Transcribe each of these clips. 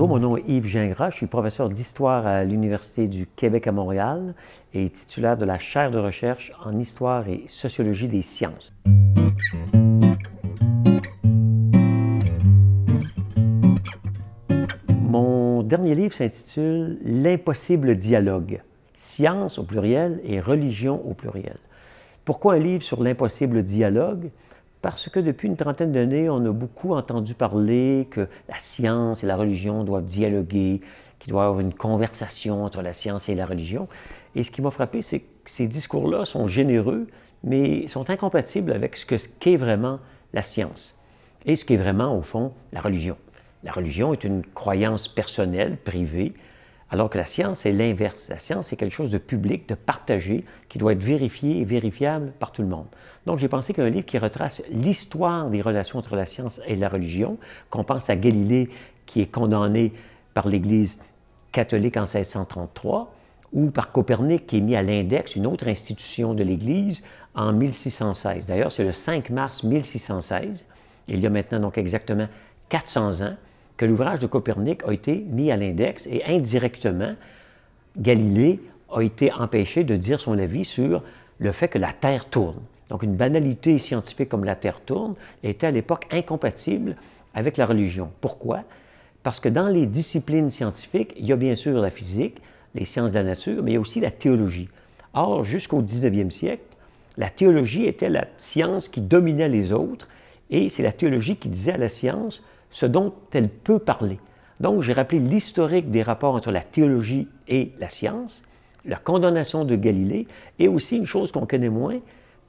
Bonjour, mon nom est Yves Gingras, je suis professeur d'histoire à l'Université du Québec à Montréal et titulaire de la chaire de recherche en histoire et sociologie des sciences. Mon dernier livre s'intitule « L'impossible dialogue, science au pluriel et religion au pluriel ». Pourquoi un livre sur l'impossible dialogue? Parce que depuis une trentaine d'années, on a beaucoup entendu parler que la science et la religion doivent dialoguer, qu'il doit y avoir une conversation entre la science et la religion. Et ce qui m'a frappé, c'est que ces discours-là sont généreux, mais sont incompatibles avec ce qu'est vraiment la science et ce qu'est vraiment, au fond, la religion. La religion est une croyance personnelle, privée, alors que la science, c'est l'inverse. La science, c'est quelque chose de public, de partagé, qui doit être vérifié et vérifiable par tout le monde. Donc, j'ai pensé qu'un livre qui retrace l'histoire des relations entre la science et la religion, qu'on pense à Galilée, qui est condamné par l'Église catholique en 1633, ou par Copernic, qui est mis à l'index, une autre institution de l'Église, en 1616. D'ailleurs, c'est le 5 mars 1616, il y a maintenant donc exactement 400 ans, que l'ouvrage de Copernic a été mis à l'index et indirectement, Galilée a été empêché de dire son avis sur le fait que la Terre tourne. Donc une banalité scientifique comme la Terre tourne était à l'époque incompatible avec la religion. Pourquoi? Parce que dans les disciplines scientifiques, il y a bien sûr la physique, les sciences de la nature, mais il y a aussi la théologie. Or, jusqu'au 19e siècle, la théologie était la science qui dominait les autres et c'est la théologie qui disait à la science ce dont elle peut parler. Donc, j'ai rappelé l'historique des rapports entre la théologie et la science, la condamnation de Galilée, et aussi une chose qu'on connaît moins,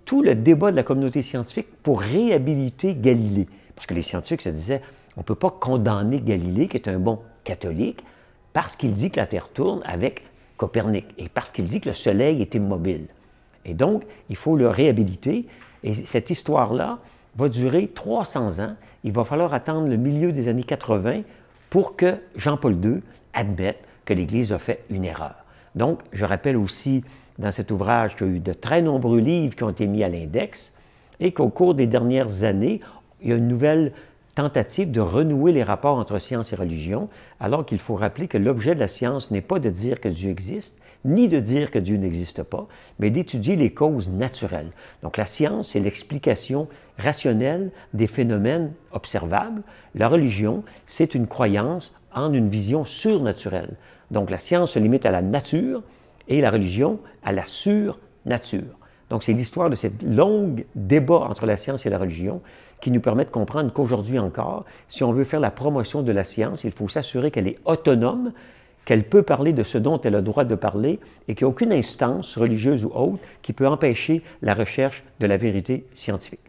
tout le débat de la communauté scientifique pour réhabiliter Galilée. Parce que les scientifiques se disaient, on ne peut pas condamner Galilée, qui est un bon catholique, parce qu'il dit que la Terre tourne avec Copernic, et parce qu'il dit que le Soleil est immobile. Et donc, il faut le réhabiliter, et cette histoire-là va durer 300 ans. Il va falloir attendre le milieu des années 80 pour que Jean-Paul II admette que l'Église a fait une erreur. Donc, je rappelle aussi dans cet ouvrage qu'il y a eu de très nombreux livres qui ont été mis à l'index et qu'au cours des dernières années, il y a une nouvelle tentative de renouer les rapports entre science et religion, alors qu'il faut rappeler que l'objet de la science n'est pas de dire que Dieu existe, ni de dire que Dieu n'existe pas, mais d'étudier les causes naturelles. Donc la science, c'est l'explication rationnelle des phénomènes observables. La religion, c'est une croyance en une vision surnaturelle. Donc la science se limite à la nature et la religion à la surnature. Donc c'est l'histoire de cette longue débat entre la science et la religion qui nous permet de comprendre qu'aujourd'hui encore, si on veut faire la promotion de la science, il faut s'assurer qu'elle est autonome, qu'elle peut parler de ce dont elle a le droit de parler et qu'il n'y a aucune instance religieuse ou autre qui peut empêcher la recherche de la vérité scientifique.